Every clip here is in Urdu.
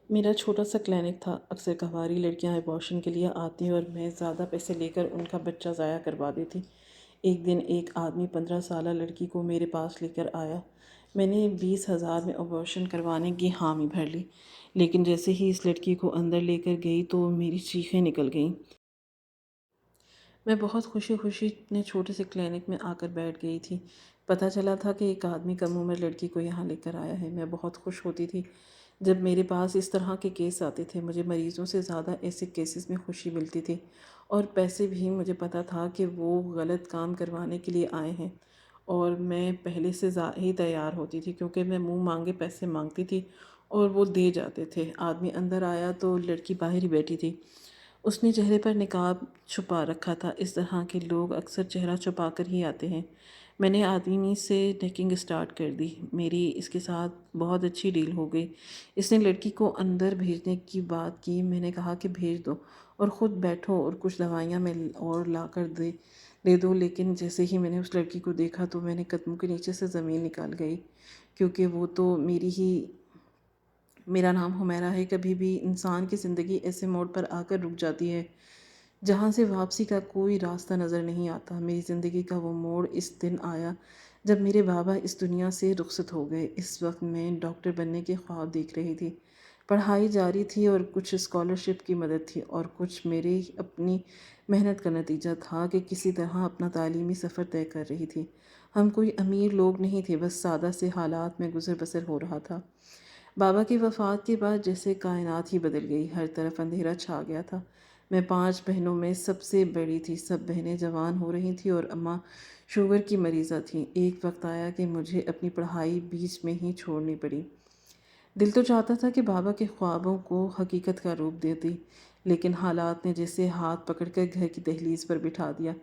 میرا چھوٹا سا کلینک تھا۔ اکثر کنواری لڑکیاں ابارشن کے لیے آتی اور میں زیادہ پیسے لے کر ان کا بچہ ضائع کروا دیتی۔ ایک دن ایک آدمی 15 سالہ لڑکی کو میرے پاس لے کر آیا۔ میں نے 20,000 میں ابارشن کروانے کی حامی بھر لی، لیکن جیسے ہی اس لڑکی کو اندر لے کر گئی تو میری چیخیں نکل گئیں۔ میں بہت خوشی خوشی اپنے چھوٹے سے کلینک میں آ کر بیٹھ گئی تھی۔ پتہ چلا تھا کہ ایک آدمی کم عمر لڑکی کو یہاں لے کر آیا ہے۔ میں بہت خوش ہوتی تھی جب میرے پاس اس طرح کے کیس آتے تھے۔ مجھے مریضوں سے زیادہ ایسے کیسز میں خوشی ملتی تھی، اور پیسے بھی مجھے پتہ تھا کہ وہ غلط کام کروانے کے لیے آئے ہیں، اور میں پہلے سے ہی تیار ہوتی تھی، کیونکہ میں منہ مانگے پیسے مانگتی تھی اور وہ دے جاتے تھے۔ آدمی اندر آیا تو لڑکی باہر ہی بیٹھی تھی۔ اس نے چہرے پر نقاب چھپا رکھا تھا۔ اس طرح کے لوگ اکثر چہرہ چھپا کر ہی آتے ہیں۔ میں نے آدمی سے نیکنگ سٹارٹ کر دی۔ میری اس کے ساتھ بہت اچھی ڈیل ہو گئی۔ اس نے لڑکی کو اندر بھیجنے کی بات کی۔ میں نے کہا کہ بھیج دو اور خود بیٹھو اور کچھ دوائیاں میں اور لا کر دے دو، لیکن جیسے ہی میں نے اس لڑکی کو دیکھا تو میں نے قدموں کے نیچے سے زمین نکال گئی، کیونکہ وہ تو میرا نام حمیرہ ہے۔ کبھی بھی انسان کی زندگی ایسے موڑ پر آ کر رک جاتی ہے جہاں سے واپسی کا کوئی راستہ نظر نہیں آتا۔ میری زندگی کا وہ موڑ اس دن آیا جب میرے بابا اس دنیا سے رخصت ہو گئے۔ اس وقت میں ڈاکٹر بننے کے خواب دیکھ رہی تھی۔ پڑھائی جاری تھی اور کچھ اسکالرشپ کی مدد تھی، اور کچھ میری اپنی محنت کا نتیجہ تھا کہ کسی طرح اپنا تعلیمی سفر طے کر رہی تھی۔ ہم کوئی امیر لوگ نہیں تھے، بس سادہ سے حالات میں گزر بسر ہو رہا تھا۔ بابا کی وفات کے بعد جیسے کائنات ہی بدل گئی۔ ہر طرف اندھیرا چھا گیا تھا۔ میں 5 بہنوں میں سب سے بڑی تھی۔ سب بہنیں جوان ہو رہی تھیں اور اماں شوگر کی مریضہ تھیں۔ ایک وقت آیا کہ مجھے اپنی پڑھائی بیچ میں ہی چھوڑنی پڑی۔ دل تو چاہتا تھا کہ بابا کے خوابوں کو حقیقت کا روپ دیتی، لیکن حالات نے جیسے ہاتھ پکڑ کر گھر کی دہلیز پر بٹھا دیا۔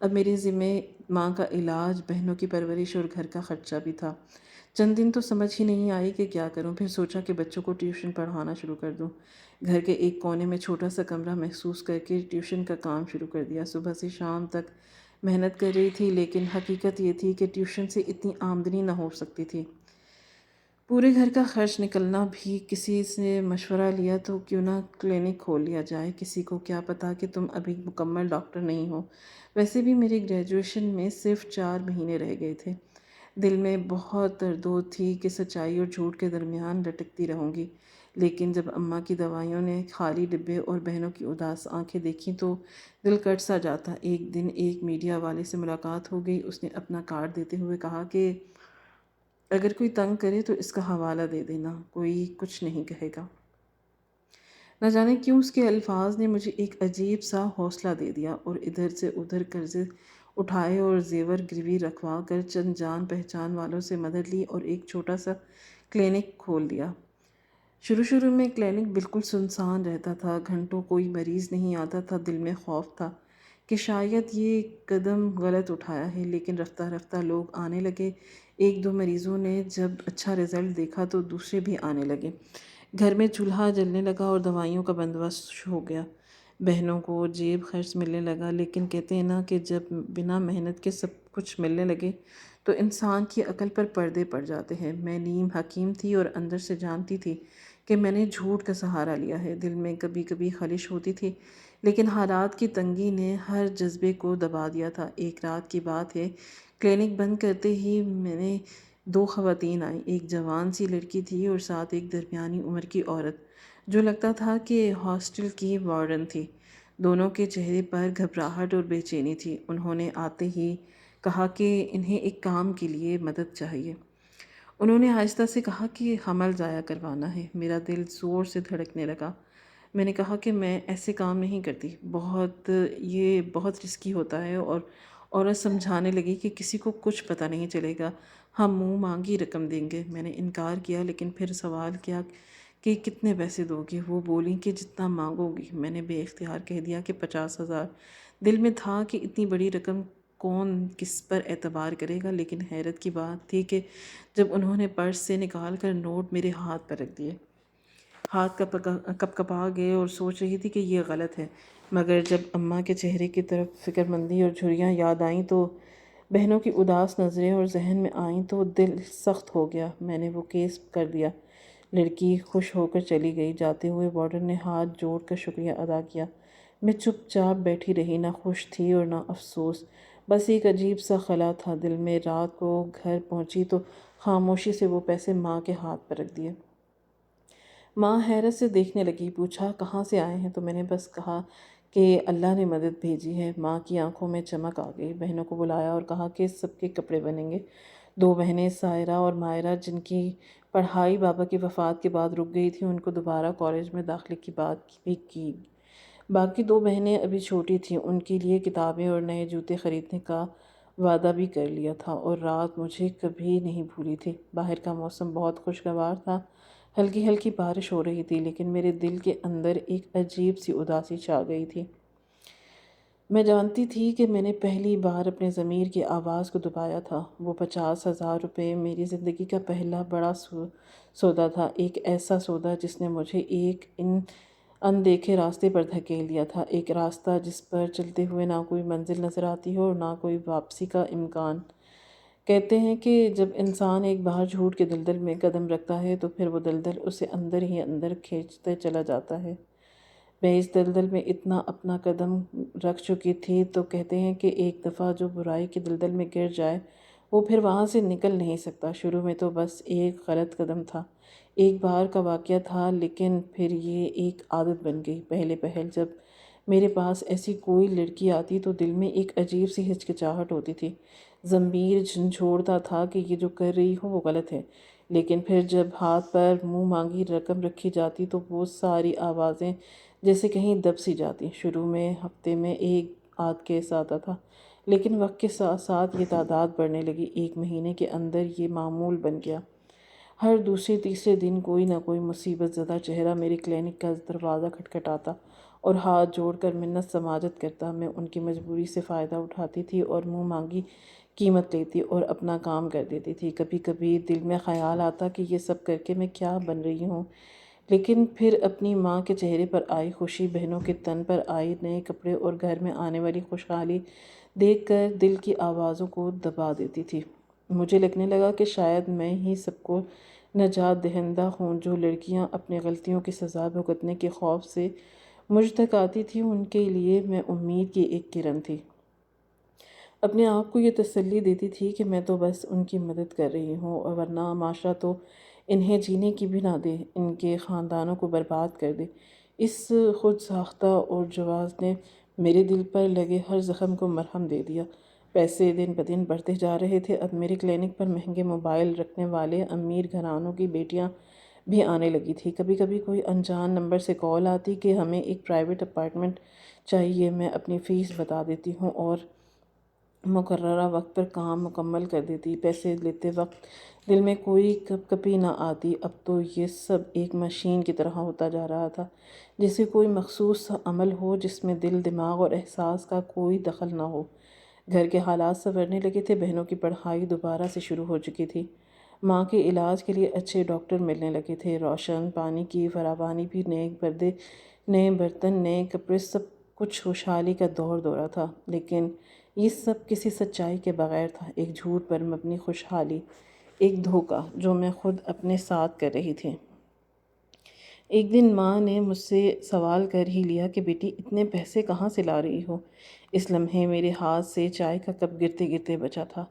اب میرے ذمے ماں کا علاج، بہنوں کی پرورش اور گھر کا خرچہ بھی تھا۔ چند دن تو سمجھ ہی نہیں آئی کہ کیا کروں۔ پھر سوچا کہ بچوں کو ٹیوشن پڑھانا شروع کر دوں۔ گھر کے ایک کونے میں چھوٹا سا کمرہ محسوس کر کے ٹیوشن کا کام شروع کر دیا۔ صبح سے شام تک محنت کر رہی تھی، لیکن حقیقت یہ تھی کہ ٹیوشن سے اتنی آمدنی نہ ہو سکتی تھی۔ پورے گھر کا خرچ نکلنا بھی۔ کسی سے مشورہ لیا تو کیوں نہ کلینک کھول لیا جائے، کسی کو کیا پتا کہ تم ابھی مکمل ڈاکٹر نہیں ہو۔ ویسے بھی میری گریجویشن میں صرف 4 مہینے رہ گئے تھے۔ دل میں بہت تردید تھی کہ سچائی اور جھوٹ کے درمیان لٹکتی رہوں گی، لیکن جب اماں کی دوائیوں نے خالی ڈبے اور بہنوں کی اداس آنکھیں دیکھیں تو دل کٹ سا جاتا۔ ایک دن ایک میڈیا والے سے ملاقات ہو گئی۔ اس نے اپنا کارڈ دیتے ہوئے کہا کہ اگر کوئی تنگ کرے تو اس کا حوالہ دے دینا، کوئی کچھ نہیں کہے گا۔ نہ جانے کیوں اس کے الفاظ نے مجھے ایک عجیب سا حوصلہ دے دیا، اور ادھر سے ادھر قرضے اٹھائے اور زیور گروی رکھوا کر چند جان پہچان والوں سے مدد لی اور ایک چھوٹا سا کلینک کھول دیا۔ شروع میں کلینک بالکل سنسان رہتا تھا۔ گھنٹوں کوئی مریض نہیں آتا تھا۔ دل میں خوف تھا کہ شاید یہ قدم غلط اٹھایا ہے، لیکن رفتہ رفتہ لوگ آنے لگے۔ 1-2 مریضوں نے جب اچھا رزلٹ دیکھا تو دوسرے بھی آنے لگے۔ گھر میں چولہا جلنے لگا اور دوائیوں کا بندوبست ہو گیا۔ بہنوں کو جیب خرچ ملنے لگا، لیکن کہتے ہیں نا کہ جب بنا محنت کے سب کچھ ملنے لگے تو انسان کی عقل پر پردے پڑ جاتے ہیں۔ میں نیم حکیم تھی اور اندر سے جانتی تھی کہ میں نے جھوٹ کا سہارا لیا ہے۔ دل میں کبھی کبھی خلش ہوتی تھی، لیکن حالات کی تنگی نے ہر جذبے کو دبا دیا تھا۔ ایک رات کی بات ہے، کلینک بند کرتے ہی میں نے 2 خواتین آئیں۔ ایک جوان سی لڑکی تھی اور ساتھ ایک درمیانی عمر کی عورت، جو لگتا تھا کہ ہاسٹل کی وارڈن تھی۔ دونوں کے چہرے پر گھبراہٹ اور بے چینی تھی۔ انہوں نے آتے ہی کہا کہ انہیں ایک کام کے لیے مدد چاہیے۔ انہوں نے آہستہ سے کہا کہ حمل ضائع کروانا ہے۔ میرا دل زور سے دھڑکنے لگا۔ میں نے کہا کہ میں ایسے کام نہیں کرتی، یہ بہت رسکی ہوتا ہے، اور عورت سمجھانے لگی کہ کسی کو کچھ پتہ نہیں چلے گا، ہم منہ مانگی رقم دیں گے۔ میں نے انکار کیا، لیکن پھر سوال کیا کہ کتنے پیسے دو گی؟ وہ بولیں کہ جتنا مانگو گی۔ میں نے بے اختیار کہہ دیا کہ 50,000۔ دل میں تھا کہ اتنی بڑی رقم کون کس پر اعتبار کرے گا، لیکن حیرت کی بات تھی کہ جب انہوں نے پرس سے نکال کر نوٹ میرے ہاتھ پر رکھ دیے، ہاتھ کپ کپا گئے اور سوچ رہی تھی کہ یہ غلط ہے، مگر جب اماں کے چہرے کی طرف فکر مندی اور جھریاں یاد آئیں تو بہنوں کی اداس نظریں اور ذہن میں آئیں تو دل سخت ہو گیا۔ میں نے وہ کیس کر دیا، لڑکی خوش ہو کر چلی گئی۔ جاتے ہوئے وارڈن نے ہاتھ جوڑ کر شکریہ ادا کیا۔ میں چپ چاپ بیٹھی رہی، نہ خوش تھی اور نہ افسوس، بس ایک عجیب سا خلا تھا دل میں۔ رات کو گھر پہنچی تو خاموشی سے وہ پیسے ماں کے ہاتھ پر رکھ دیے۔ ماں حیرت سے دیکھنے لگی، پوچھا کہاں سے آئے ہیں؟ تو میں نے بس کہا کہ اللہ نے مدد بھیجی ہے۔ ماں کی آنکھوں میں چمک آ گئی، بہنوں کو بلایا اور کہا کہ سب کے کپڑے بنیں گے۔ 2 بہنیں سائرہ اور مائرہ، جن کی پڑھائی بابا کی وفات کے بعد رک گئی تھی، ان کو دوبارہ کالج میں داخلے کی بات بھی کی۔ باقی 2 بہنیں ابھی چھوٹی تھیں، ان کے لیے کتابیں اور نئے جوتے خریدنے کا وعدہ بھی کر لیا تھا، اور رات مجھے کبھی نہیں بھولی تھی۔ باہر کا موسم بہت خوشگوار تھا، ہلکی ہلکی بارش ہو رہی تھی، لیکن میرے دل کے اندر ایک عجیب سی اداسی چھا گئی تھی۔ میں جانتی تھی کہ میں نے پہلی بار اپنے ضمیر کی آواز کو دبایا تھا۔ وہ 50,000 روپے میری زندگی کا پہلا بڑا سودا تھا، ایک ایسا سودا جس نے مجھے ایک اندیکھے راستے پر دھکیل دیا تھا، ایک راستہ جس پر چلتے ہوئے نہ کوئی منزل نظر آتی ہو اور نہ کوئی واپسی کا امکان۔ کہتے ہیں کہ جب انسان ایک بار جھوٹ کے دلدل میں قدم رکھتا ہے تو پھر وہ دلدل اسے اندر ہی اندر کھینچتے چلا جاتا ہے۔ میں اس دلدل میں اتنا اپنا قدم رکھ چکی تھی تو کہتے ہیں کہ ایک دفعہ جو برائی کے دلدل میں گر جائے وہ پھر وہاں سے نکل نہیں سکتا۔ شروع میں تو بس ایک غلط قدم تھا، ایک بار کا واقعہ تھا، لیکن پھر یہ ایک عادت بن گئی۔ پہلے پہل جب میرے پاس ایسی کوئی لڑکی آتی تو دل میں ایک عجیب سی ہچکچاہٹ ہوتی تھی، ضمیر جھنجھوڑتا تھا کہ یہ جو کر رہی ہوں وہ غلط ہے، لیکن پھر جب ہاتھ پر منہ مانگی رقم رکھی جاتی تو وہ ساری آوازیں جیسے کہیں دب سی جاتی۔ شروع میں ہفتے میں 1 آدھ کیس آتا تھا، لیکن وقت کے ساتھ ساتھ یہ تعداد بڑھنے لگی۔ 1 مہینے کے اندر یہ معمول بن گیا۔ ہر دوسرے تیسرے دن کوئی نہ کوئی مصیبت زدہ چہرہ میری کلینک کا دروازہ کھٹکھٹاتا اور ہاتھ جوڑ کر منت سماجت کرتا۔ میں ان کی مجبوری سے فائدہ اٹھاتی تھی اور منہ مانگی قیمت لیتی اور اپنا کام کر دیتی تھی۔ کبھی کبھی دل میں خیال آتا کہ یہ سب کر کے میں کیا بن رہی ہوں، لیکن پھر اپنی ماں کے چہرے پر آئی خوشی، بہنوں کے تن پر آئی نئے کپڑے اور گھر میں آنے والی خوشحالی دیکھ کر دل کی آوازوں کو دبا دیتی تھی۔ مجھے لگنے لگا کہ شاید میں ہی سب کو نجات دہندہ ہوں۔ جو لڑکیاں اپنی غلطیوں کی سزا بھگتنے کے خوف سے مجھ تک آتی تھیں، ان کے لیے میں امید کی ایک کرن تھی۔ اپنے آپ کو یہ تسلی دیتی تھی کہ میں تو بس ان کی مدد کر رہی ہوں، اور ورنہ معاشرہ تو انہیں جینے کی بھی نہ دے، ان کے خاندانوں کو برباد کر دے۔ اس خود ساختہ اور جواز نے میرے دل پر لگے ہر زخم کو مرہم دے دیا۔ پیسے دن بدن بڑھتے جا رہے تھے۔ اب میری کلینک پر مہنگے موبائل رکھنے والے امیر گھرانوں کی بیٹیاں بھی آنے لگی تھی۔ کبھی کبھی کوئی انجان نمبر سے کال آتی کہ ہمیں ایک پرائیویٹ اپارٹمنٹ چاہیے۔ میں اپنی فیس بتا دیتی ہوں اور مقررہ وقت پر کام مکمل کر دیتی۔ پیسے لیتے وقت دل میں کوئی کپ کپی نہ آتی۔ اب تو یہ سب ایک مشین کی طرح ہوتا جا رہا تھا، جیسے کوئی مخصوص سا عمل ہو جس میں دل، دماغ اور احساس کا کوئی دخل نہ ہو۔ گھر کے حالات سنورنے لگے تھے، بہنوں کی پڑھائی دوبارہ سے شروع ہو چکی تھی، ماں کے علاج کے لیے اچھے ڈاکٹر ملنے لگے تھے، روشن پانی کی فراوانی بھی، نئے پردے، نئے برتن، نئے کپڑے، سب کچھ خوشحالی کا دور دورہ تھا۔ لیکن یہ سب کسی سچائی کے بغیر تھا، ایک جھوٹ پر مبنی خوشحالی، ایک دھوکہ جو میں خود اپنے ساتھ کر رہی تھی۔ ایک دن ماں نے مجھ سے سوال کر ہی لیا کہ بیٹی اتنے پیسے کہاں سے لا رہی ہو؟ اس لمحے میرے ہاتھ سے چائے کا کپ گرتے گرتے بچا تھا،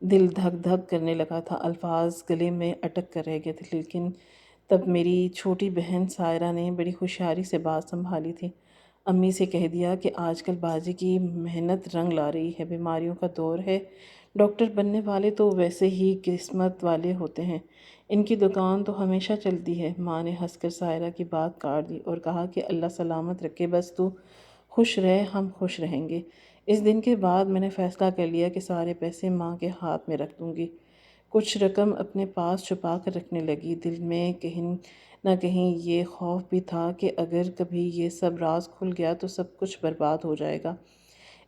دل دھک دھک کرنے لگا تھا، الفاظ گلے میں اٹک کر رہ گئے تھے۔ لیکن تب میری چھوٹی بہن سائرہ نے بڑی ہوشیاری سے بات سنبھالی تھی۔ امی سے کہہ دیا کہ آج کل باجی کی محنت رنگ لا رہی ہے، بیماریوں کا دور ہے، ڈاکٹر بننے والے تو ویسے ہی قسمت والے ہوتے ہیں، ان کی دکان تو ہمیشہ چلتی ہے۔ ماں نے ہنس کر سائرہ کی بات کاٹ دی اور کہا کہ اللہ سلامت رکھے، بس تو خوش رہ، ہم خوش رہیں گے۔ اس دن کے بعد میں نے فیصلہ کر لیا کہ سارے پیسے ماں کے ہاتھ میں رکھ دوں گی۔ کچھ رقم اپنے پاس چھپا کر رکھنے لگی۔ دل میں کہیں نہ کہیں یہ خوف بھی تھا کہ اگر کبھی یہ سب راز کھل گیا تو سب کچھ برباد ہو جائے گا۔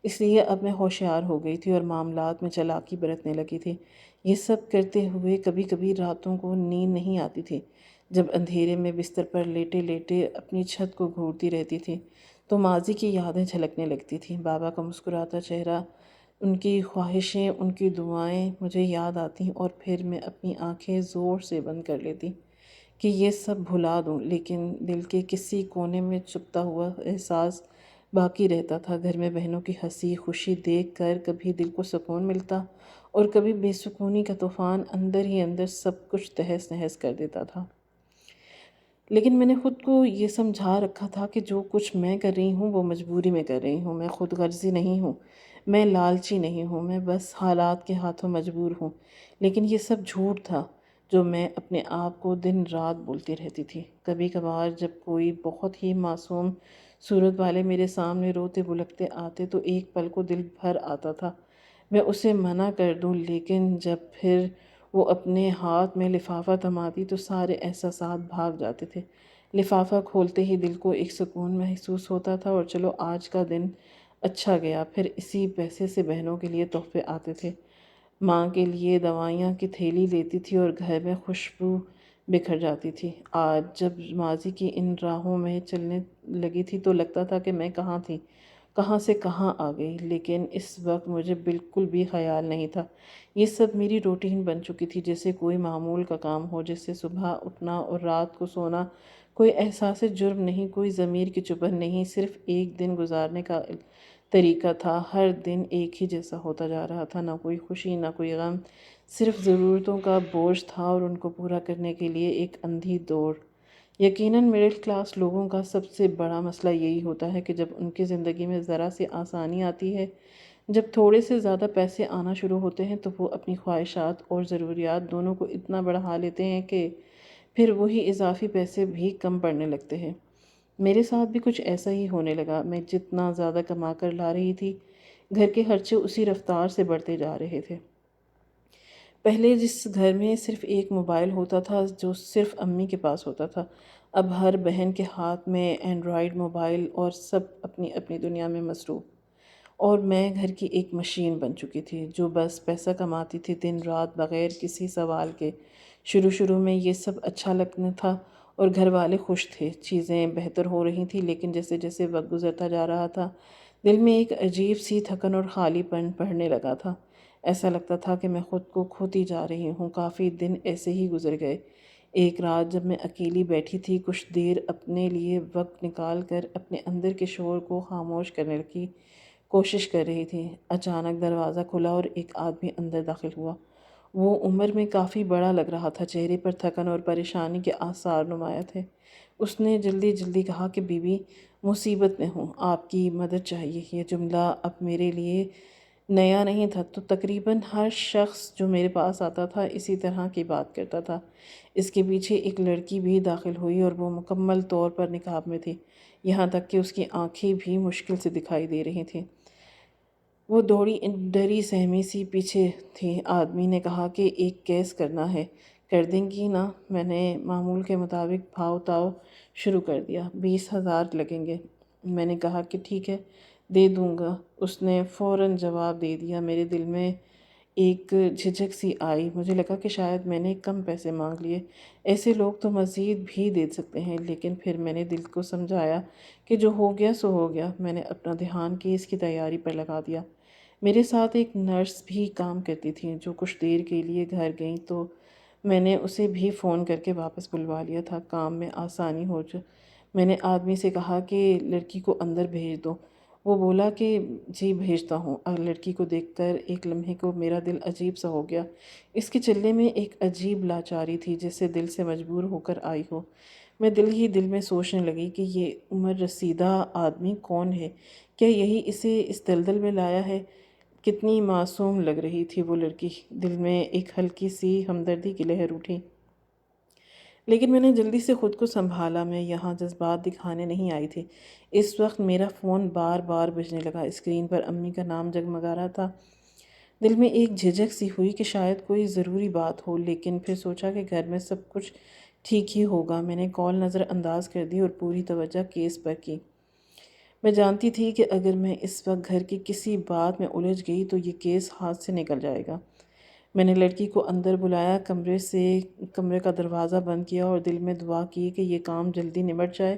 اس لیے اب میں ہوشیار ہو گئی تھی اور معاملات میں چالاکی برتنے لگی تھی۔ یہ سب کرتے ہوئے کبھی کبھی راتوں کو نیند نہیں آتی تھی۔ جب اندھیرے میں بستر پر لیٹے لیٹے اپنی چھت کو گھورتی رہتی تھی تو ماضی کی یادیں جھلکنے لگتی تھیں۔ بابا کا مسکراتا چہرہ، ان کی خواہشیں، ان کی دعائیں مجھے یاد آتیں اور پھر میں اپنی آنکھیں زور سے بند کر لیتی۔ کہ یہ سب بھلا دوں، لیکن دل کے کسی کونے میں چھپتا ہوا احساس باقی رہتا تھا۔ گھر میں بہنوں کی ہنسی خوشی دیکھ کر کبھی دل کو سکون ملتا اور کبھی بے سکونی کا طوفان اندر ہی اندر سب کچھ تہس نہس کر دیتا تھا۔ لیکن میں نے خود کو یہ سمجھا رکھا تھا کہ جو کچھ میں کر رہی ہوں وہ مجبوری میں کر رہی ہوں، میں خود غرضی نہیں ہوں، میں لالچی نہیں ہوں، میں بس حالات کے ہاتھوں مجبور ہوں۔ لیکن یہ سب جھوٹ تھا جو میں اپنے آپ کو دن رات بولتی رہتی تھی۔ کبھی کبھار جب کوئی بہت ہی معصوم صورت والے میرے سامنے روتے بلکتے آتے تو ایک پل کو دل بھر آتا تھا میں اسے منع کر دوں، لیکن جب پھر وہ اپنے ہاتھ میں لفافہ تھماتی تو سارے احساسات بھاگ جاتے تھے۔ لفافہ کھولتے ہی دل کو ایک سکون محسوس ہوتا تھا اور چلو آج کا دن اچھا گیا۔ پھر اسی پیسے سے بہنوں کے لیے تحفے آتے تھے، ماں کے لیے دوائیاں کی تھیلی لیتی تھی اور گھر میں خوشبو بکھر جاتی تھی۔ آج جب ماضی کی ان راہوں میں چلنے لگی تھی تو لگتا تھا کہ میں کہاں تھی، کہاں سے کہاں آ گئی، لیکن اس وقت مجھے بالکل بھی خیال نہیں تھا۔ یہ سب میری روٹین بن چکی تھی، جیسے کوئی معمول کا کام ہو، جیسے صبح اٹھنا اور رات کو سونا۔ کوئی احساس جرم نہیں، کوئی ضمیر کی چبھن نہیں، صرف ایک دن گزارنے کا طریقہ تھا۔ ہر دن ایک ہی جیسا ہوتا جا رہا تھا، نہ کوئی خوشی نہ کوئی غم، صرف ضرورتوں کا بوجھ تھا اور ان کو پورا کرنے کے لیے ایک اندھی دوڑ۔ یقیناً مڈل کلاس لوگوں کا سب سے بڑا مسئلہ یہی ہوتا ہے کہ جب ان کی زندگی میں ذرا سی آسانی آتی ہے، جب تھوڑے سے زیادہ پیسے آنا شروع ہوتے ہیں تو وہ اپنی خواہشات اور ضروریات دونوں کو اتنا بڑھا لیتے ہیں کہ پھر وہی اضافی پیسے بھی کم پڑنے لگتے ہیں۔ میرے ساتھ بھی کچھ ایسا ہی ہونے لگا۔ میں جتنا زیادہ کما کر لا رہی تھی، گھر کے خرچے اسی رفتار سے بڑھتے جا رہے تھے۔ پہلے جس گھر میں صرف ایک موبائل ہوتا تھا جو صرف امی کے پاس ہوتا تھا، اب ہر بہن کے ہاتھ میں اینڈرائیڈ موبائل اور سب اپنی اپنی دنیا میں مصروف۔ اور میں گھر کی ایک مشین بن چکی تھی جو بس پیسہ کماتی تھی دن رات بغیر کسی سوال کے۔ شروع میں یہ سب اچھا لگنا تھا اور گھر والے خوش تھے، چیزیں بہتر ہو رہی تھیں، لیکن جیسے جیسے وقت گزرتا جا رہا تھا دل میں ایک عجیب سی تھکن اور خالی پن بڑھنے لگا تھا۔ ایسا لگتا تھا کہ میں خود کو کھوتی جا رہی ہوں۔ کافی دن ایسے ہی گزر گئے۔ ایک رات جب میں اکیلی بیٹھی تھی، کچھ دیر اپنے لیے وقت نکال کر اپنے اندر کے شور کو خاموش کرنے کی کوشش کر رہی تھی، اچانک دروازہ کھلا اور ایک آدمی اندر داخل ہوا۔ وہ عمر میں کافی بڑا لگ رہا تھا، چہرے پر تھکن اور پریشانی کے آثار نمایاں تھے۔ اس نے جلدی جلدی کہا کہ بی بی، مصیبت میں ہوں، آپ کی مدد چاہیے۔ یہ جملہ اب میرے لیے نیا نہیں تھا، تو تقریباً ہر شخص جو میرے پاس آتا تھا اسی طرح کی بات کرتا تھا۔ اس کے پیچھے ایک لڑکی بھی داخل ہوئی اور وہ مکمل طور پر نقاب میں تھی، یہاں تک کہ اس کی آنکھیں بھی مشکل سے دکھائی دے رہی تھیں۔ وہ دوڑی ڈری سہمی سی پیچھے تھی۔ آدمی نے کہا کہ ایک کیس کرنا ہے، کر دیں گی نا؟ میں نے معمول کے مطابق بھاؤ تاؤ شروع کر دیا۔ 20,000 لگیں گے۔ میں نے کہا کہ ٹھیک ہے، دے دوں گا۔ اس نے فوراً جواب دے دیا۔ میرے دل میں ایک جھجک سی آئی، مجھے لگا کہ شاید میں نے کم پیسے مانگ لیے، ایسے لوگ تو مزید بھی دے سکتے ہیں۔ لیکن پھر میں نے دل کو سمجھایا کہ جو ہو گیا سو ہو گیا۔ میں نے اپنا دھیان کیس کی تیاری پر لگا دیا۔ میرے ساتھ ایک نرس بھی کام کرتی تھی جو کچھ دیر کے لیے گھر گئیں تو میں نے اسے بھی فون کر کے واپس بلوا لیا تھا، کام میں آسانی ہو جو۔ میں نے آدمی سے کہا کہ لڑکی کو اندر بھیج دو۔ وہ بولا کہ جی بھیجتا ہوں۔ لڑکی کو دیکھ کر ایک لمحے کو میرا دل عجیب سا ہو گیا۔ اس کے چہرے میں ایک عجیب لاچاری تھی، جیسے دل سے مجبور ہو کر آئی ہو۔ میں دل ہی دل میں سوچنے لگی کہ یہ عمر رسیدہ آدمی کون ہے؟ کیا یہی اسے اس دلدل میں لایا ہے؟ کتنی معصوم لگ رہی تھی وہ لڑکی۔ دل میں ایک ہلکی سی ہمدردی کی لہر اٹھی، لیکن میں نے جلدی سے خود کو سنبھالا۔ میں یہاں جذبات دکھانے نہیں آئی تھی۔ اس وقت میرا فون بار بار بجنے لگا، اسکرین پر امی کا نام جگمگا رہا تھا۔ دل میں ایک جھجک سی ہوئی کہ شاید کوئی ضروری بات ہو، لیکن پھر سوچا کہ گھر میں سب کچھ ٹھیک ہی ہوگا۔ میں نے کال نظر انداز کر دی اور پوری توجہ کیس پر کی۔ میں جانتی تھی کہ اگر میں اس وقت گھر کی کسی بات میں الجھ گئی تو یہ کیس ہاتھ سے نکل جائے گا۔ میں نے لڑکی کو اندر بلایا، کمرے کا دروازہ بند کیا اور دل میں دعا کی کہ یہ کام جلدی نمٹ جائے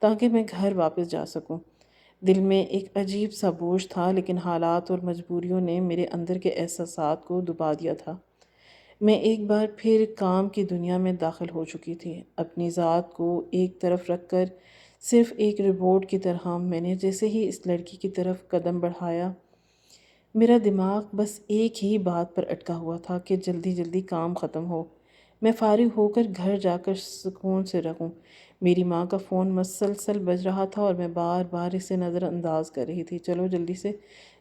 تاکہ میں گھر واپس جا سکوں۔ دل میں ایک عجیب سا بوجھ تھا، لیکن حالات اور مجبوریوں نے میرے اندر کے احساسات کو دبا دیا تھا۔ میں ایک بار پھر کام کی دنیا میں داخل ہو چکی تھی۔ اپنی ذات کو ایک طرف رکھ کر صرف ایک ربورٹ کی طرح میں نے جیسے ہی اس لڑکی کی طرف قدم بڑھایا، میرا دماغ بس ایک ہی بات پر اٹکا ہوا تھا کہ جلدی جلدی کام ختم ہو، میں فارغ ہو کر گھر جا کر سکون سے رہوں۔ میری ماں کا فون مسلسل بج رہا تھا اور میں بار بار اسے نظر انداز کر رہی تھی۔ چلو جلدی سے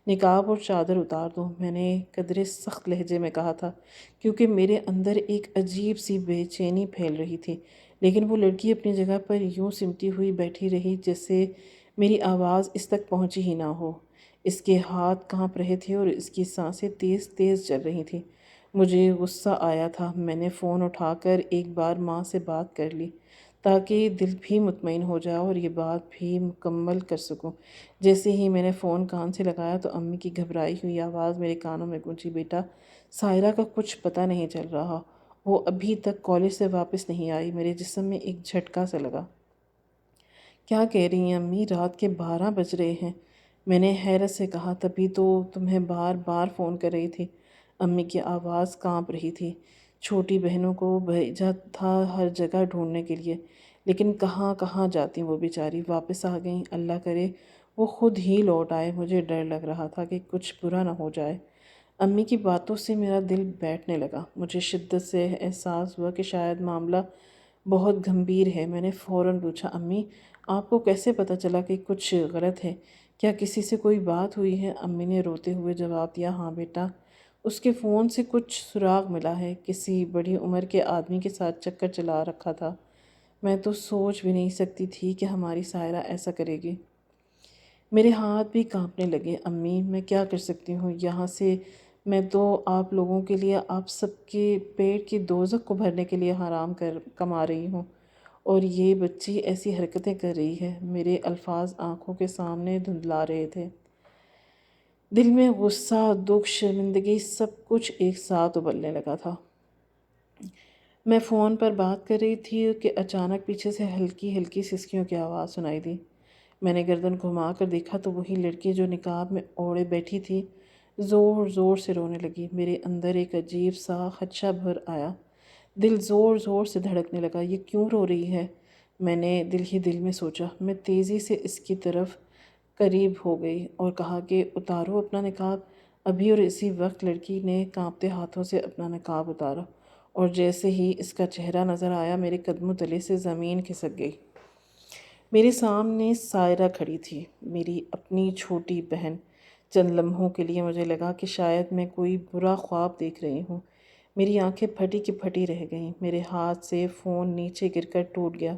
نقاب اور چادر اتار دو، میں نے قدرے سخت لہجے میں کہا تھا، کیونکہ میرے اندر ایک عجیب سی بے چینی پھیل رہی تھی۔ لیکن وہ لڑکی اپنی جگہ پر یوں سمٹی ہوئی بیٹھی رہی جیسے میری آواز اس تک پہنچی ہی نہ ہو۔ اس کے ہاتھ کانپ رہے تھے اور اس کی سانسیں تیز تیز چل رہی تھیں۔ مجھے غصہ آیا تھا۔ میں نے فون اٹھا کر ایک بار ماں سے بات کر لی تاکہ دل بھی مطمئن ہو جائے اور یہ بات بھی مکمل کر سکوں۔ جیسے ہی میں نے فون کان سے لگایا تو امی کی گھبرائی ہوئی آواز میرے کانوں میں گونجی، بیٹا سائرہ کا کچھ پتہ نہیں چل رہا، وہ ابھی تک کالج سے واپس نہیں آئی۔ میرے جسم میں ایک جھٹکا سا لگا۔ کیا کہہ رہی ہیں امی؟ رات کے 12 بج رہے ہیں، میں نے حیرت سے کہا۔ تبھی تو تمہیں بار بار فون کر رہی تھی۔ امی کی آواز کانپ رہی تھی۔ چھوٹی بہنوں کو بھیجا تھا ہر جگہ ڈھونڈنے کے لیے، لیکن کہاں کہاں جاتی وہ بیچاری۔ واپس آ گئیں، اللہ کرے وہ خود ہی لوٹ آئے۔ مجھے ڈر لگ رہا تھا کہ کچھ برا نہ ہو جائے۔ امی کی باتوں سے میرا دل بیٹھنے لگا۔ مجھے شدت سے احساس ہوا کہ شاید معاملہ بہت گھمبیر ہے۔ میں نے فوراً پوچھا، امی آپ کو کیسے پتہ چلا کہ کچھ غلط ہے؟ کیا کسی سے کوئی بات ہوئی ہے؟ امی نے روتے ہوئے جواب دیا، ہاں بیٹا، اس کے فون سے کچھ سراغ ملا ہے، کسی بڑی عمر کے آدمی کے ساتھ چکر چلا رکھا تھا۔ میں تو سوچ بھی نہیں سکتی تھی کہ ہماری سائرہ ایسا کرے گی۔ میرے ہاتھ بھی کانپنے لگے۔ امی میں کیا کر سکتی ہوں؟ یہاں سے میں تو آپ لوگوں کے لیے، آپ سب کے پیٹ کی دوزخ کو بھرنے کے لیے حرام کما رہی ہوں، اور یہ بچی ایسی حرکتیں کر رہی ہے۔ میرے الفاظ آنکھوں کے سامنے دھندلا رہے تھے۔ دل میں غصہ، دکھ، شرمندگی سب کچھ ایک ساتھ ابلنے لگا تھا۔ میں فون پر بات کر رہی تھی کہ اچانک پیچھے سے ہلکی ہلکی سسکیوں کی آواز سنائی دی۔ میں نے گردن گھما کر دیکھا تو وہی لڑکی جو نقاب میں اوڑھے بیٹھی تھی زور زور سے رونے لگی۔ میرے اندر ایک عجیب سا خدشہ بھر آیا۔ دل زور زور سے دھڑکنے لگا۔ یہ کیوں رو رہی ہے؟ میں نے دل ہی دل میں سوچا۔ میں تیزی سے اس کی طرف قریب ہو گئی اور کہا کہ اتارو اپنا نقاب۔ ابھی اور اسی وقت لڑکی نے کانپتے ہاتھوں سے اپنا نقاب اتارا اور جیسے ہی اس کا چہرہ نظر آیا میرے قدموں تلے سے زمین کھسک گئی۔ میرے سامنے سائرہ کھڑی تھی، میری اپنی چھوٹی بہن۔ چند لمحوں کے لیے مجھے لگا کہ شاید میں کوئی برا خواب دیکھ رہی ہوں۔ میری آنکھیں پھٹی کی پھٹی رہ گئیں۔ میرے ہاتھ سے فون نیچے گر کر ٹوٹ گیا،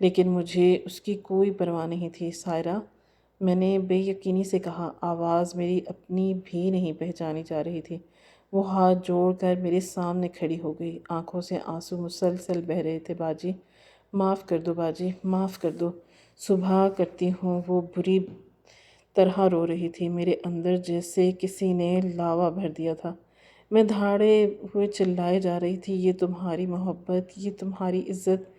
لیکن مجھے اس کی کوئی پرواہ نہیں تھی۔ سائرہ، میں نے بے یقینی سے کہا۔ آواز میری اپنی بھی نہیں پہچانی جا رہی تھی۔ وہ ہاتھ جوڑ کر میرے سامنے کھڑی ہو گئی، آنکھوں سے آنسو مسلسل بہہ رہے تھے۔ باجی معاف کر دو، باجی معاف کر دو، صبح کرتی ہوں۔ وہ بری طرح رو رہی تھی۔ میرے اندر جیسے کسی نے لاوا بھر دیا تھا۔ میں دھاڑے ہوئے چلائے جا رہی تھی، یہ تمہاری محبت، یہ تمہاری عزت،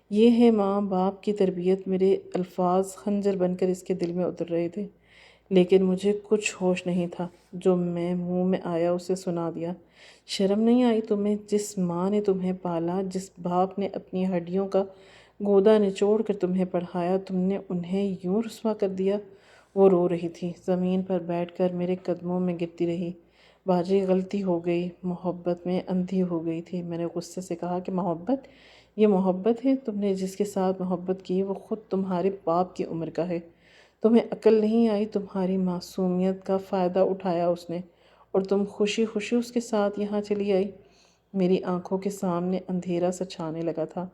یہ ہے ماں باپ کی تربیت۔ میرے الفاظ خنجر بن کر اس کے دل میں اتر رہے تھے، لیکن مجھے کچھ ہوش نہیں تھا۔ جو میں منہ میں آیا اسے سنا دیا۔ شرم نہیں آئی تمہیں؟ جس ماں نے تمہیں پالا، جس باپ نے اپنی ہڈیوں کا گودا نچوڑ کر تمہیں پڑھایا، تم نے انہیں یوں رسوا کر دیا؟ وہ رو رہی تھی، زمین پر بیٹھ کر میرے قدموں میں گرتی رہی۔ باجی غلطی ہو گئی، محبت میں اندھی ہو گئی تھی۔ میں نے غصے سے کہا کہ محبت؟ یہ محبت ہے؟ تم نے جس کے ساتھ محبت کی وہ خود تمہارے باپ کی عمر کا ہے۔ تمہیں عقل نہیں آئی؟ تمہاری معصومیت کا فائدہ اٹھایا اس نے، اور تم خوشی خوشی اس کے ساتھ یہاں چلی آئی۔ میری آنکھوں کے سامنے اندھیرا سا چھانے لگا تھا۔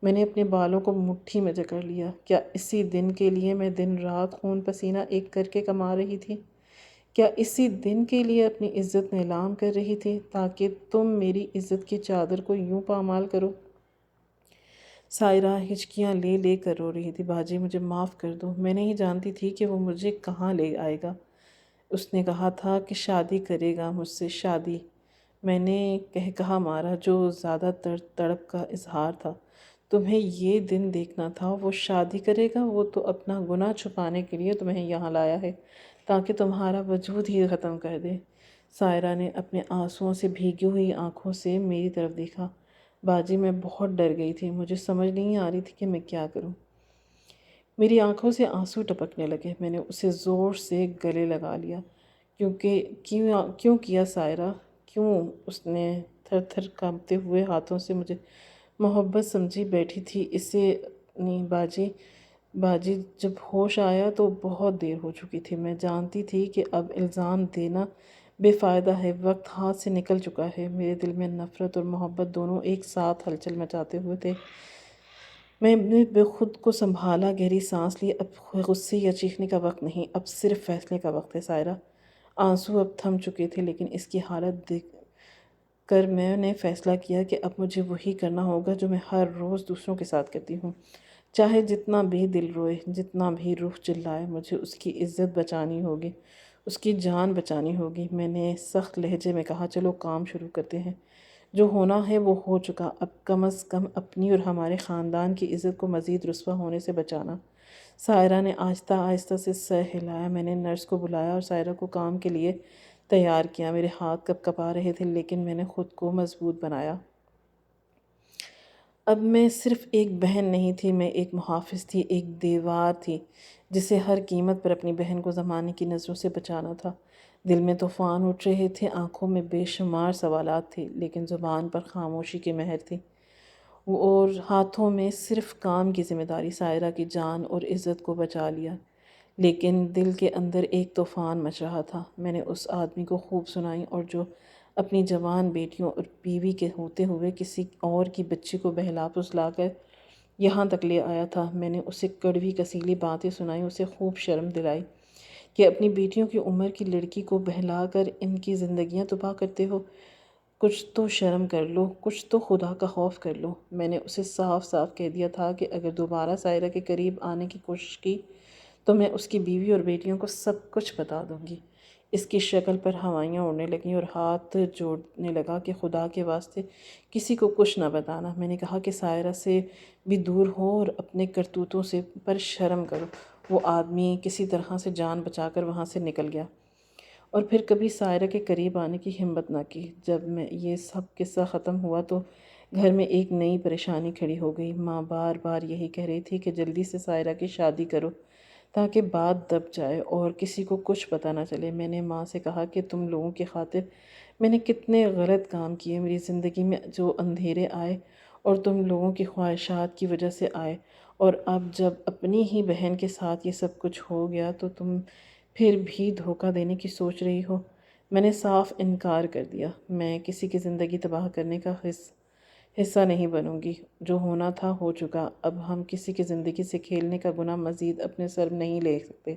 میں نے اپنے بالوں کو مٹھی میں جکڑ لیا۔ کیا اسی دن کے لیے میں دن رات خون پسینہ ایک کر کے کما رہی تھی؟ کیا اسی دن کے لیے اپنی عزت نیلام کر رہی تھی تاکہ تم میری عزت کی چادر کو یوں پامال کرو؟ سائرہ ہچکیاں لے لے کر رو رہی تھی۔ باجی مجھے معاف کر دو، میں نہیں جانتی تھی کہ وہ مجھے کہاں لے آئے گا۔ اس نے کہا تھا کہ شادی کرے گا مجھ سے، شادی۔ میں نے کہا مارا جو زیادہ تر تڑپ کا اظہار تھا۔ تمہیں یہ دن دیکھنا تھا، وہ شادی کرے گا؟ وہ تو اپنا گناہ چھپانے کے لیے تمہیں یہاں لایا ہے تاکہ تمہارا وجود ہی ختم کر دے۔ سائرہ نے اپنے آنسوؤں سے بھیگی ہوئی آنکھوں سے میری طرف دیکھا۔ باجی میں بہت ڈر گئی تھی، مجھے سمجھ نہیں آ رہی تھی کہ میں کیا کروں۔ میری آنکھوں سے آنسو ٹپکنے لگے، میں نے اسے زور سے گلے لگا لیا۔ کیوں کیا سائرہ، کیوں؟ اس نے تھر تھر کانپتے ہوئے ہاتھوں سے مجھے محبت سمجھی بیٹھی تھی۔ اسے نہیں باجی جب ہوش آیا تو بہت دیر ہو چکی تھی۔ میں جانتی تھی کہ اب الزام دینا بے فائدہ ہے، وقت ہاتھ سے نکل چکا ہے۔ میرے دل میں نفرت اور محبت دونوں ایک ساتھ ہلچل مچاتے ہوئے تھے۔ میں نے خود کو سنبھالا، گہری سانس لی۔ اب غصے یا چیخنے کا وقت نہیں، اب صرف فیصلے کا وقت ہے سائرہ۔ آنسو اب تھم چکے تھے، لیکن اس کی حالت دیکھ کر میں نے فیصلہ کیا کہ اب مجھے وہی کرنا ہوگا جو میں ہر روز دوسروں کے ساتھ کرتی ہوں۔ چاہے جتنا بھی دل روئے، جتنا بھی روح چلائے، مجھے اس کی عزت بچانی ہوگی، اس کی جان بچانی ہوگی۔ میں نے سخت لہجے میں کہا، چلو کام شروع کرتے ہیں۔ جو ہونا ہے وہ ہو چکا، اب کم از کم اپنی اور ہمارے خاندان کی عزت کو مزید رسوا ہونے سے بچانا۔ سائرہ نے آہستہ آہستہ سے سر ہلایا۔ میں نے نرس کو بلایا اور سائرہ کو کام کے لیے تیار کیا۔ میرے ہاتھ کپ کپا رہے تھے، لیکن میں نے خود کو مضبوط بنایا۔ اب میں صرف ایک بہن نہیں تھی، میں ایک محافظ تھی، ایک دیوار تھی جسے ہر قیمت پر اپنی بہن کو زمانے کی نظروں سے بچانا تھا۔ دل میں طوفان اٹھ رہے تھے، آنکھوں میں بے شمار سوالات تھے، لیکن زبان پر خاموشی کی مہر تھی، اور ہاتھوں میں صرف کام کی ذمہ داری۔ سائرہ کی جان اور عزت کو بچا لیا، لیکن دل کے اندر ایک طوفان مچ رہا تھا۔ میں نے اس آدمی کو خوب سنائی، اور جو اپنی جوان بیٹیوں اور بیوی کے ہوتے ہوئے کسی اور کی بچی کو بہلا پھسلا کر یہاں تک لے آیا تھا۔ میں نے اسے کڑوی کسیلی باتیں سنائی، اسے خوب شرم دلائی کہ اپنی بیٹیوں کی عمر کی لڑکی کو بہلا کر ان کی زندگیاں تباہ کرتے ہو۔ کچھ تو شرم کر لو، کچھ تو خدا کا خوف کر لو۔ میں نے اسے صاف صاف کہہ دیا تھا کہ اگر دوبارہ سائرہ کے قریب آنے کی کوشش کی تو میں اس کی بیوی اور بیٹیوں کو سب کچھ بتا دوں گی۔ اس کی شکل پر ہوائیاں اڑنے لگیں اور ہاتھ جوڑنے لگا کہ خدا کے واسطے کسی کو کچھ نہ بتانا۔ میں نے کہا کہ سائرہ سے بھی دور ہو اور اپنے کرتوتوں سے پر شرم کرو۔ وہ آدمی کسی طرح سے جان بچا کر وہاں سے نکل گیا اور پھر کبھی سائرہ کے قریب آنے کی ہمت نہ کی۔ جب میں یہ سب قصہ ختم ہوا تو گھر میں ایک نئی پریشانی کھڑی ہو گئی۔ ماں بار بار یہی کہہ رہی تھی کہ جلدی سے سائرہ کی شادی کرو تاکہ بات دب جائے اور کسی کو کچھ پتہ نہ چلے۔ میں نے ماں سے کہا کہ تم لوگوں کی خاطر میں نے کتنے غلط کام کیے، میری زندگی میں جو اندھیرے آئے اور تم لوگوں کی خواہشات کی وجہ سے آئے، اور اب جب اپنی ہی بہن کے ساتھ یہ سب کچھ ہو گیا تو تم پھر بھی دھوکہ دینے کی سوچ رہی ہو۔ میں نے صاف انکار کر دیا، میں کسی کی زندگی تباہ کرنے کا حصہ نہیں بنوں گی۔ جو ہونا تھا ہو چکا، اب ہم کسی کی زندگی سے کھیلنے کا گناہ مزید اپنے سر نہیں لے سکتے۔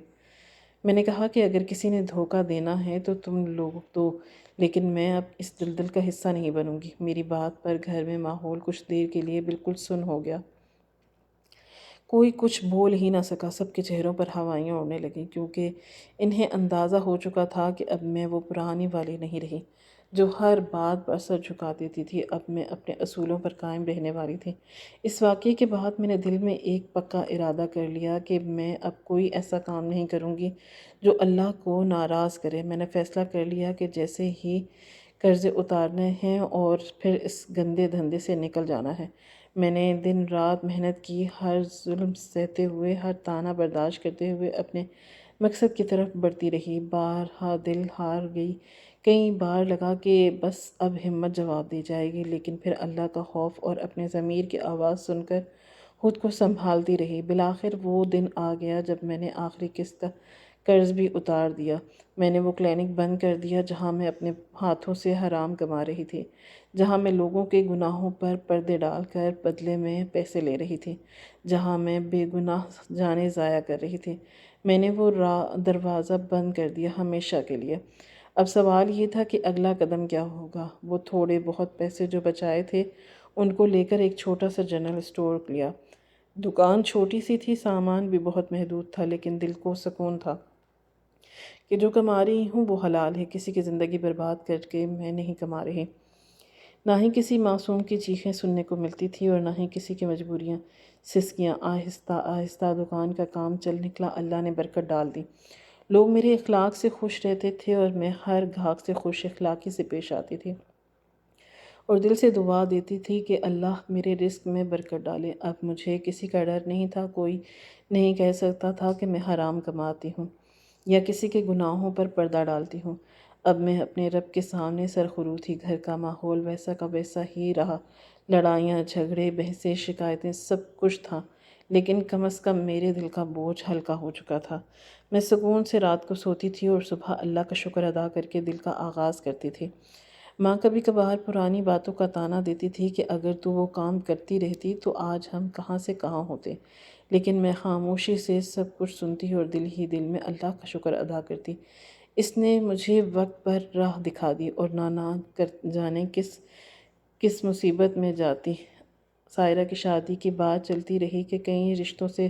میں نے کہا کہ اگر کسی نے دھوکہ دینا ہے تو تم لوگ دو، لیکن میں اب اس دلدل کا حصہ نہیں بنوں گی۔ میری بات پر گھر میں ماحول کچھ دیر کے لیے بالکل سن ہو گیا۔ کوئی کچھ بول ہی نہ سکا، سب کے چہروں پر ہوائیاں اڑنے لگیں، کیونکہ انہیں اندازہ ہو چکا تھا کہ اب میں وہ پرانی والی نہیں رہی جو ہر بات پر سر جھکا دیتی تھی۔ اب میں اپنے اصولوں پر قائم رہنے والی تھی۔ اس واقعے کے بعد میں نے دل میں ایک پکا ارادہ کر لیا کہ میں اب کوئی ایسا کام نہیں کروں گی جو اللہ کو ناراض کرے۔ میں نے فیصلہ کر لیا کہ جیسے ہی قرضے اتارنے ہیں اور پھر اس گندے دھندے سے نکل جانا ہے۔ میں نے دن رات محنت کی، ہر ظلم سہتے ہوئے، ہر طعنہ برداشت کرتے ہوئے اپنے مقصد کی طرف بڑھتی رہی۔ بارہا دل ہار گئی، کئی بار لگا کہ بس اب ہمت جواب دی جائے گی، لیکن پھر اللہ کا خوف اور اپنے ضمیر کی آواز سن کر خود کو سنبھالتی رہی۔ بالآخر وہ دن آ گیا جب میں نے آخری قسط کا قرض بھی اتار دیا۔ میں نے وہ کلینک بند کر دیا جہاں میں اپنے ہاتھوں سے حرام کما رہی تھی، جہاں میں لوگوں کے گناہوں پر پردے ڈال کر بدلے میں پیسے لے رہی تھی، جہاں میں بے گناہ جانیں ضائع کر رہی تھی۔ میں نے وہ دروازہ بند کر دیا ہمیشہ کے لیے۔ اب سوال یہ تھا کہ اگلا قدم کیا ہوگا۔ وہ تھوڑے بہت پیسے جو بچائے تھے ان کو لے کر ایک چھوٹا سا جنرل اسٹور لیا۔ دکان چھوٹی سی تھی، سامان بھی بہت محدود تھا، لیکن دل کو سکون تھا کہ جو کما رہی ہوں وہ حلال ہے۔ کسی کی زندگی برباد کر کے میں نہیں کما رہی۔ نہ ہی کسی معصوم کی چیخیں سننے کو ملتی تھی اور نہ ہی کسی کی مجبوریاں، سسکیاں۔ آہستہ آہستہ دکان کا کام چل نکلا، اللہ نے برکت ڈال دی۔ لوگ میرے اخلاق سے خوش رہتے تھے اور میں ہر گاہک سے خوش اخلاقی سے پیش آتی تھی اور دل سے دعا دیتی تھی کہ اللہ میرے رزق میں برکت ڈالے۔ اب مجھے کسی کا ڈر نہیں تھا، کوئی نہیں کہہ سکتا تھا کہ میں حرام کماتی ہوں یا کسی کے گناہوں پر پردہ ڈالتی ہوں۔ اب میں اپنے رب کے سامنے سرخرو تھی۔ گھر کا ماحول ویسا کا ویسا ہی رہا، لڑائیاں، جھگڑے، بحثیں، شکایتیں، سب کچھ تھا، لیکن کم از کم میرے دل کا بوجھ ہلکا ہو چکا تھا۔ میں سکون سے رات کو سوتی تھی اور صبح اللہ کا شکر ادا کر کے دل کا آغاز کرتی تھی۔ ماں کبھی کبھار پرانی باتوں کا طعنہ دیتی تھی کہ اگر تو وہ کام کرتی رہتی تو آج ہم کہاں سے کہاں ہوتے، لیکن میں خاموشی سے سب کچھ سنتی اور دل ہی دل میں اللہ کا شکر ادا کرتی۔ اس نے مجھے وقت پر راہ دکھا دی اور نہ کر جانے کس مصیبت میں جاتی۔ سائرہ کی شادی کی بات چلتی رہی کہ کئی رشتوں سے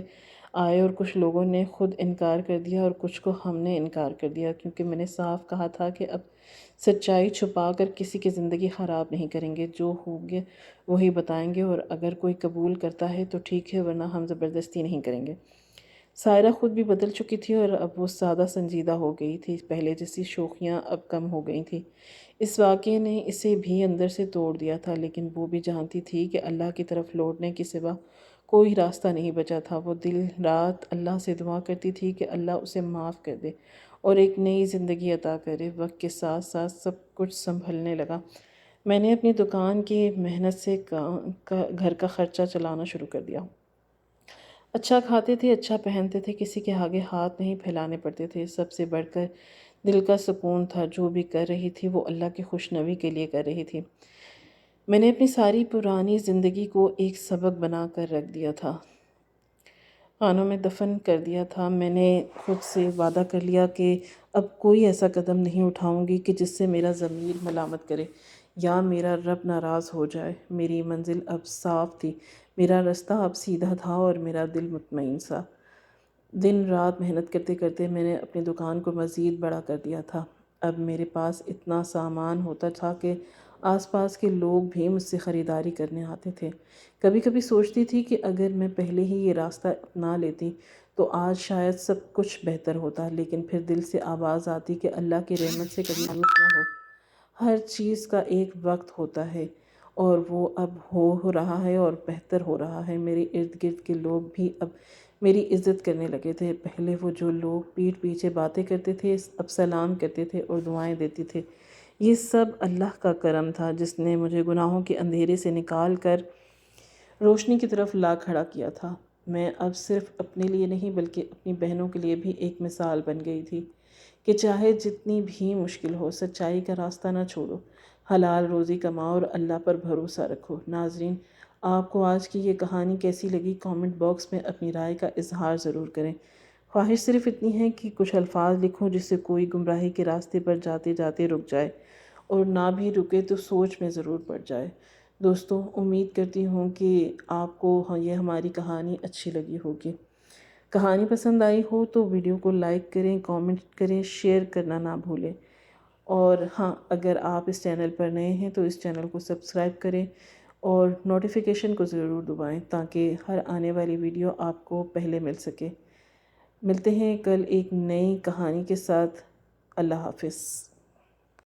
آئے اور کچھ لوگوں نے خود انکار کر دیا اور کچھ کو ہم نے انکار کر دیا، کیونکہ میں نے صاف کہا تھا کہ اب سچائی چھپا کر کسی کی زندگی خراب نہیں کریں گے، جو ہوگے وہی بتائیں گے، اور اگر کوئی قبول کرتا ہے تو ٹھیک ہے، ورنہ ہم زبردستی نہیں کریں گے۔ سائرہ خود بھی بدل چکی تھی اور اب وہ سادہ سنجیدہ ہو گئی تھی، پہلے جیسی شوخیاں اب کم ہو گئی تھیں۔ اس واقعے نے اسے بھی اندر سے توڑ دیا تھا، لیکن وہ بھی جانتی تھی کہ اللہ کی طرف لوٹنے کے سوا کوئی راستہ نہیں بچا تھا۔ وہ دن رات اللہ سے دعا کرتی تھی کہ اللہ اسے معاف کر دے اور ایک نئی زندگی عطا کرے۔ وقت کے ساتھ ساتھ سب کچھ سنبھلنے لگا۔ میں نے اپنی دکان کی محنت سے گھر کا خرچہ چلانا شروع کر دیا۔ اچھا کھاتے تھے، اچھا پہنتے تھے، کسی کے آگے ہاتھ نہیں پھیلانے پڑتے تھے۔ سب سے بڑھ کر دل کا سکون تھا، جو بھی کر رہی تھی وہ اللہ کی خوشنوی کے لیے کر رہی تھی۔ میں نے اپنی ساری پرانی زندگی کو ایک سبق بنا کر رکھ دیا تھا، خانوں میں دفن کر دیا تھا۔ میں نے خود سے وعدہ کر لیا کہ اب کوئی ایسا قدم نہیں اٹھاؤں گی کہ جس سے میرا ضمیر ملامت کرے یا میرا رب ناراض ہو جائے۔ میری منزل اب صاف تھی، میرا رستہ اب سیدھا تھا اور میرا دل مطمئن سا۔ دن رات محنت کرتے کرتے میں نے اپنی دکان کو مزید بڑا کر دیا تھا۔ اب میرے پاس اتنا سامان ہوتا تھا کہ آس پاس کے لوگ بھی مجھ سے خریداری کرنے آتے تھے۔ کبھی کبھی سوچتی تھی کہ اگر میں پہلے ہی یہ راستہ اپنا لیتی تو آج شاید سب کچھ بہتر ہوتا، لیکن پھر دل سے آواز آتی کہ اللہ کی رحمت سے کبھی مایوس نہ ہو، ہر چیز کا ایک وقت ہوتا ہے، اور وہ اب ہو رہا ہے اور بہتر ہو رہا ہے۔ میرے ارد گرد کے لوگ بھی اب میری عزت کرنے لگے تھے۔ پہلے وہ جو لوگ پیٹھ پیچھے باتیں کرتے تھے اب سلام کرتے تھے اور دعائیں دیتے تھے۔ یہ سب اللہ کا کرم تھا، جس نے مجھے گناہوں کے اندھیرے سے نکال کر روشنی کی طرف لا کھڑا کیا تھا۔ میں اب صرف اپنے لیے نہیں بلکہ اپنی بہنوں کے لیے بھی ایک مثال بن گئی تھی کہ چاہے جتنی بھی مشکل ہو، سچائی کا راستہ نہ چھوڑو، حلال روزی کماؤ اور اللہ پر بھروسہ رکھو۔ ناظرین، آپ کو آج کی یہ کہانی کیسی لگی؟ کامنٹ باکس میں اپنی رائے کا اظہار ضرور کریں۔ خواہش صرف اتنی ہے کہ کچھ الفاظ لکھوں جس سے کوئی گمراہی کے راستے پر جاتے جاتے رک جائے، اور نہ بھی رکے تو سوچ میں ضرور پڑ جائے۔ دوستوں، امید کرتی ہوں کہ آپ کو یہ ہماری کہانی اچھی لگی ہوگی۔ کہانی پسند آئی ہو تو ویڈیو کو لائک کریں، کامنٹ کریں، شیئر کرنا نہ بھولیں، اور ہاں، اگر آپ اس چینل پر نئے ہیں تو اس چینل کو سبسکرائب کریں اور نوٹیفیکیشن کو ضرور دبائیں تاکہ ہر آنے والی ویڈیو آپ کو پہلے مل سکے۔ ملتے ہیں کل ایک نئی کہانی کے ساتھ۔ اللہ حافظ۔